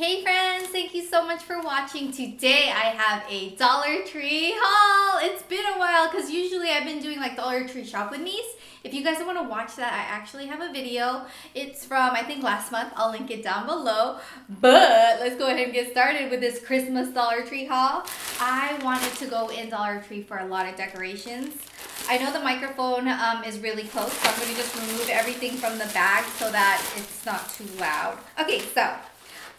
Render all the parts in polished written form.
Hey friends, thank you so much for watching. Today I have a Dollar Tree haul. It's been a while because usually I've been doing like Dollar Tree shop with niece. If you guys want to watch that, I actually have a video. It's from I think last month. I'll link it down below. But let's go ahead and get started with this Christmas Dollar Tree haul. I wanted to go in Dollar Tree for a lot of decorations. I know the microphone is really close, so I'm going to just remove everything from the bag so that it's not too loud. Okay, so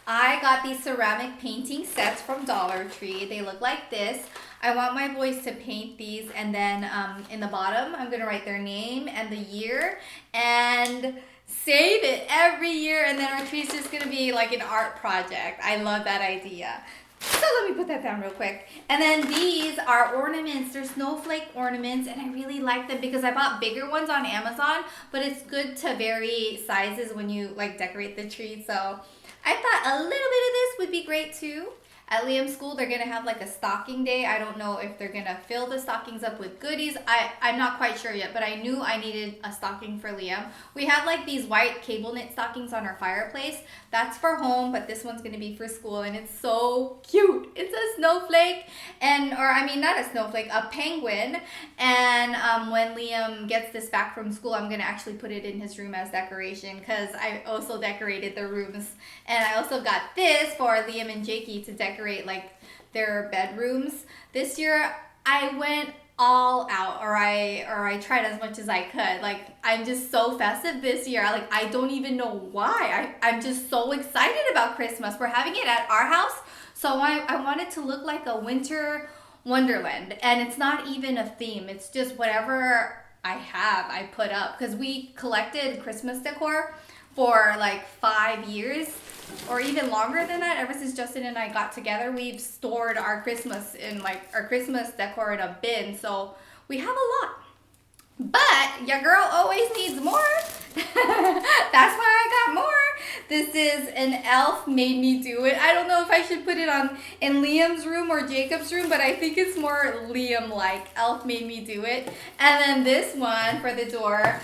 I got these ceramic painting sets from Dollar Tree. They look like this. I want my boys to paint these, and then in the bottom, I'm gonna write their name and the year and save it every year, and then our tree is just gonna be like an art project. I love that idea. So let me put that down real quick. And then these are ornaments. They're snowflake ornaments, and I really like them because I bought bigger ones on Amazon, but it's good to vary sizes when you like decorate the tree. So I thought a little bit of this would be great too. At Liam's school, they're gonna have like a stocking day. I don't know if they're gonna fill the stockings up with goodies. I'm not quite sure yet, but I knew I needed a stocking for Liam. We have like these white cable knit stockings on our fireplace. That's for home, but this one's gonna be for school, and it's so cute. It's a snowflake, not a snowflake, a penguin. And when Liam gets this back from school, I'm gonna actually put it in his room as decoration because I also decorated the rooms. And I also got this for Liam and Jakey to decorate like their bedrooms. This year I went all out, or I tried as much as I could. Like, I'm just so festive this year. I don't even know why. I'm just so excited about Christmas. We're having it at our house, so I want it to look like a winter wonderland, and it's not even a theme. It's just whatever I have, I put up, because we collected Christmas decor for like 5 years or even longer than that. Ever since Justin and I got together, we've stored our Christmas decor in a bin, so we have a lot. But your girl always needs more. That's why I got more. This is an elf made me do it. I don't know if I should put it on in Liam's room or Jacob's room, but I think it's more Liam-like. Elf made me do it. And then this one for the door,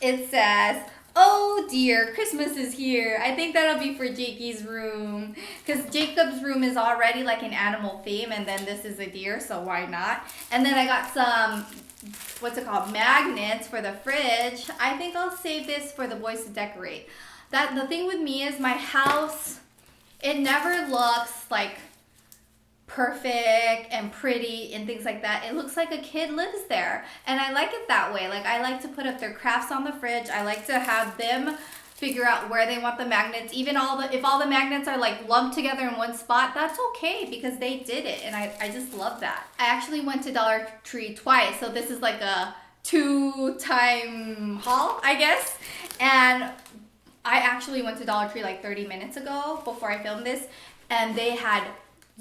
it says, "Oh dear, Christmas is here." I think that'll be for Jakey's room, because Jacob's room is already like an animal theme, and then this is a deer, so why not? And then I got some, magnets for the fridge. I think I'll save this for the boys to decorate. The thing with me is my house, it never looks like perfect and pretty and things like that. It looks like a kid lives there, and I like it that way. Like, I like to put up their crafts on the fridge. I like to have them figure out where they want the magnets. Even if all the magnets are like lumped together in one spot, that's okay because they did it, and I just love that. I actually went to Dollar Tree twice, so this is like a 2-time haul, I guess. And I actually went to Dollar Tree like 30 minutes ago before I filmed this, and they had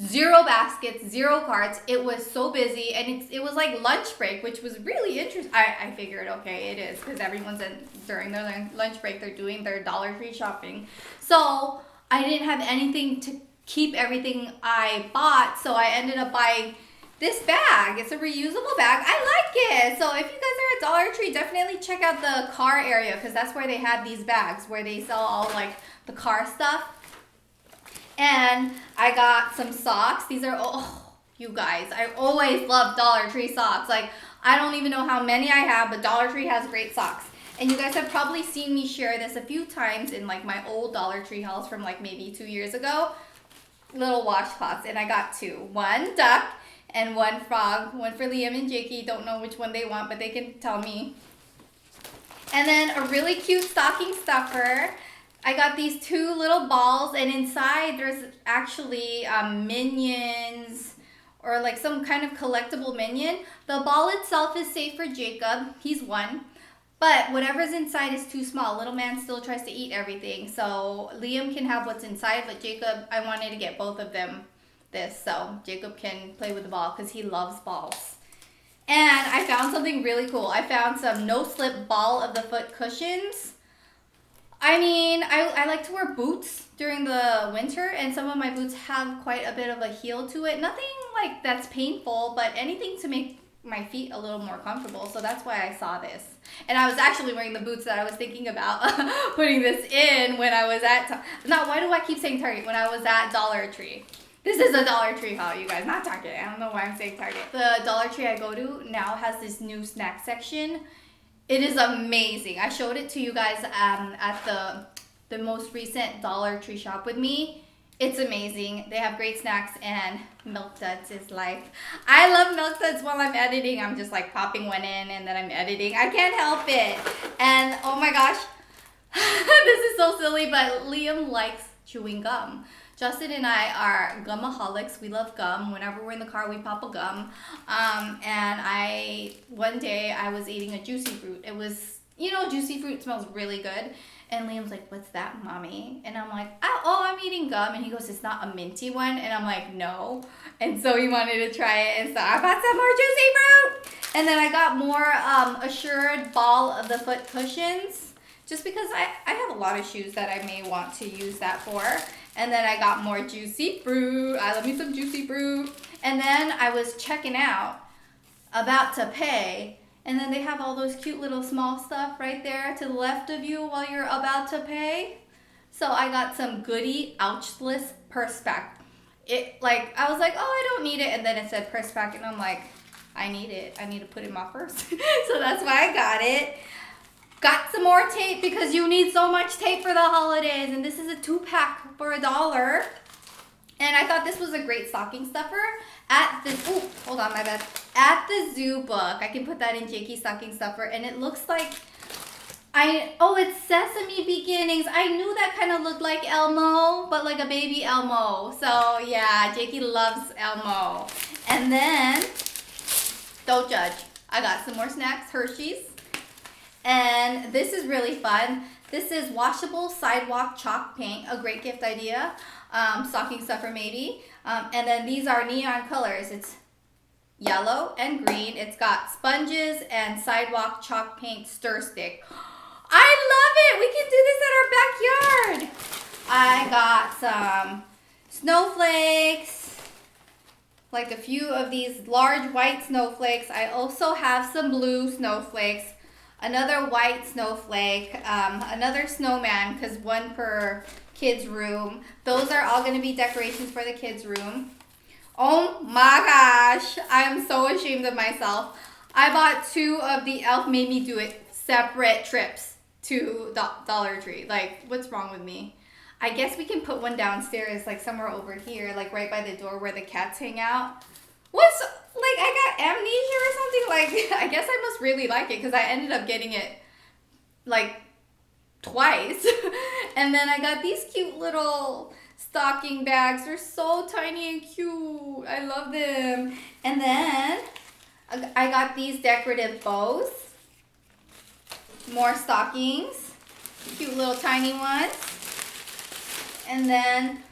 0 baskets, 0 carts. It was so busy, and it was like lunch break, which was really interesting. I figured, okay, it is, because everyone's during their lunch break, they're doing their Dollar Tree shopping. So I didn't have anything to keep everything I bought, so I ended up buying this bag. It's a reusable bag. I like it. So if you guys are at Dollar Tree, definitely check out the car area, because that's where they had these bags where they sell all like the car stuff. And I got some socks. These are, you guys, I always love Dollar Tree socks. Like, I don't even know how many I have, but Dollar Tree has great socks. And you guys have probably seen me share this a few times in like my old Dollar Tree hauls from like maybe 2 years ago. Little washcloths, and I got 2. One duck and one frog. One for Liam and Jakey. Don't know which one they want, but they can tell me. And then a really cute stocking stuffer. I got these 2 little balls, and inside there's actually minions, or like some kind of collectible minion. The ball itself is safe for Jacob. He's 1. But whatever's inside is too small. Little man still tries to eat everything. So Liam can have what's inside, but Jacob, I wanted to get both of them this, so Jacob can play with the ball because he loves balls. And I found something really cool. I found some no-slip ball of the foot cushions. I mean, I like to wear boots during the winter, and some of my boots have quite a bit of a heel to it. Nothing like that's painful, but anything to make my feet a little more comfortable, so that's why I saw this. And I was actually wearing the boots that I was thinking about putting this in when I was at why do I keep saying Target? When I was at Dollar Tree. This is a Dollar Tree haul, you guys, not Target. I don't know why I'm saying Target. The Dollar Tree I go to now has this new snack section. It is amazing. I showed it to you guys at the most recent Dollar Tree shop with me. It's amazing. They have great snacks, and Milk Duds is life. I love Milk Duds while I'm editing. I'm just like popping one in and then I'm editing. I can't help it. And oh my gosh, this is so silly, but Liam likes chewing gum. Justin and I are gumaholics. We love gum. Whenever we're in the car, we pop a gum. And one day I was eating a juicy fruit. It was, juicy fruit smells really good. And Liam's like, what's that, mommy? And I'm like, oh, I'm eating gum. And he goes, it's not a minty one? And I'm like, no. And so he wanted to try it. And so I bought some more juicy fruit. And then I got more Assured ball of the foot cushions. Just because I have a lot of shoes that I may want to use that for. And then I got more juicy fruit. I love me some juicy fruit. And then I was checking out, about to pay. And then they have all those cute little small stuff right there to the left of you while you're about to pay. So I got some Goody Ouchless purse pack. I was like, oh, I don't need it. And then it said purse pack. And I'm like, I need it. I need to put it in my purse. So that's why I got it. Got some more tape because you need so much tape for the holidays. And this is a 2-pack for $1. And I thought this was a great stocking stuffer at the, hold on, my bad. At the Zoo Book. I can put that in Jakey's stocking stuffer. And it looks like, it's Sesame Beginnings. I knew that kind of looked like Elmo, but like a baby Elmo. So yeah, Jakey loves Elmo. And then, don't judge. I got some more snacks, Hershey's. And this is really fun. This is Washable Sidewalk Chalk Paint, a great gift idea. Stocking stuffer maybe. And then these are neon colors. It's yellow and green. It's got sponges and sidewalk chalk paint stir stick. I love it. We can do this at our backyard. I got some snowflakes, like a few of these large white snowflakes. I also have some blue snowflakes, another white snowflake, another snowman, because one per kids' room. Those are all going to be decorations for the kids' room. Oh my gosh, I'm so ashamed of myself. I bought 2 of the Elf Made Me Do It separate trips to Dollar Tree. Like, what's wrong with me? I guess we can put one downstairs, like somewhere over here, like right by the door where the cats hang out. I got amnesia or something? Like, I guess I must really like it because I ended up getting it like twice. And then I got these cute little stocking bags. They're so tiny and cute. I love them. And then I got these decorative bows. More stockings. Cute little tiny ones. And then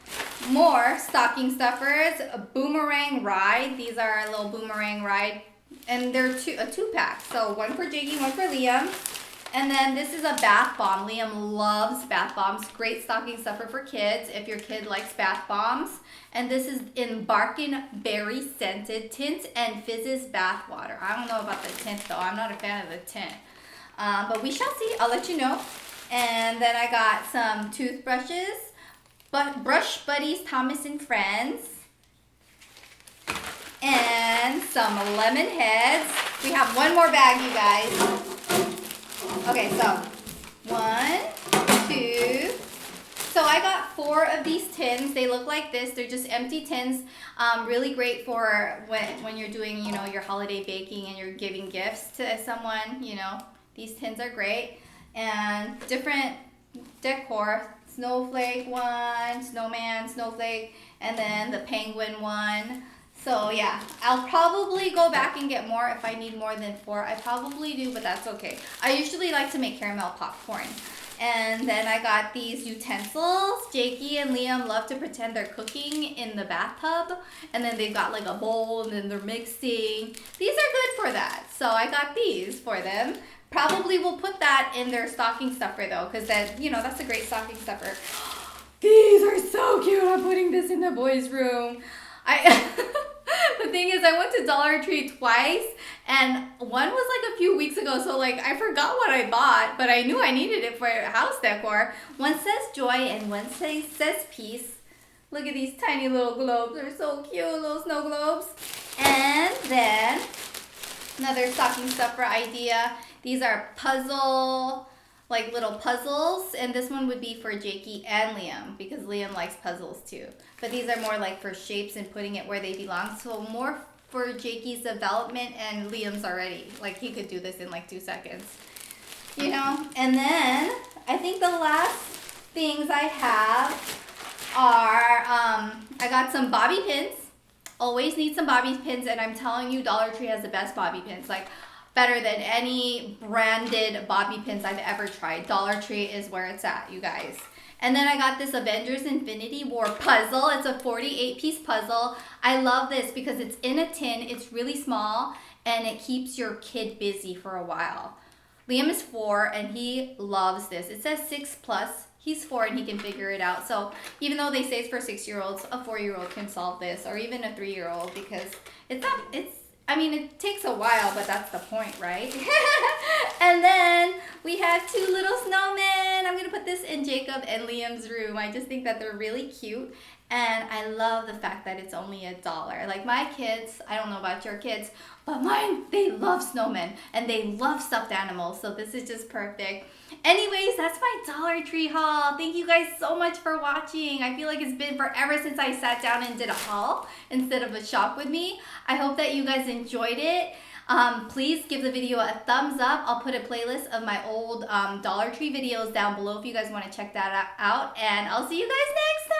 more stocking stuffers. A boomerang ride. These are a little boomerang ride. And they're a 2-pack. So one for Jakey, one for Liam. And then this is a bath bomb. Liam loves bath bombs. Great stocking stuffer for kids if your kid likes bath bombs. And this is in Barkin Berry Scented Tint and Fizzes Bath Water. I don't know about the tint though. I'm not a fan of the tint. But we shall see. I'll let you know. And then I got some toothbrushes. Brush Buddies Thomas and Friends. And some lemon heads. We have one more bag, you guys. Okay, so 1, 2. So I got 4 of these tins. They look like this. They're just empty tins. Really great for when you're doing, your holiday baking and you're giving gifts to someone, These tins are great. And different decor. Snowflake one, snowman, snowflake, and then the penguin one. So yeah, I'll probably go back and get more if I need more than 4. I probably do, but that's okay. I usually like to make caramel popcorn. And then I got these utensils. Jakey and Liam love to pretend they're cooking in the bathtub. And then they've got like a bowl and then they're mixing. These are good for that. So I got these for them. Probably will put that in their stocking stuffer though, because then, that's a great stocking stuffer. These are so cute. I'm putting this in the boys' room. The thing is, I went to Dollar Tree twice, and one was like a few weeks ago, so like I forgot what I bought, but I knew I needed it for house decor. One says joy and one says peace. Look at these tiny little globes. They're so cute, little snow globes. And then another stocking stuffer idea. These are puzzle, like little puzzles, and this one would be for Jakey and Liam because Liam likes puzzles too. But these are more like for shapes and putting it where they belong. So more for Jakey's development, and Liam's already, like he could do this in like 2 seconds. You know? And then I think the last things I have are, I got some bobby pins. Always need some bobby pins, and I'm telling you, Dollar Tree has the best bobby pins. Like, better than any branded bobby pins I've ever tried. Dollar Tree is where it's at, you guys. And then I got this Avengers Infinity War puzzle. It's a 48-piece puzzle. I love this because it's in a tin. It's really small, and it keeps your kid busy for a while. Liam is 4, and he loves this. It says 6+. He's 4 and he can figure it out. So even though they say it's for 6-year-olds, a 4-year-old can solve this, or even a 3-year-old, because I mean, it takes a while, but that's the point, right? And then we have 2 little snowmen. I'm gonna put this in Jacob and Liam's room. I just think that they're really cute. And I love the fact that it's only $1. Like my kids, I don't know about your kids, but mine, they love snowmen and they love stuffed animals. So this is just perfect. Anyways, that's my Dollar Tree haul. Thank you guys so much for watching. I feel like it's been forever since I sat down and did a haul instead of a shop with me. I hope that you guys enjoyed it. Please give the video a thumbs up. I'll put a playlist of my old Dollar Tree videos down below if you guys want to check that out. And I'll see you guys next time.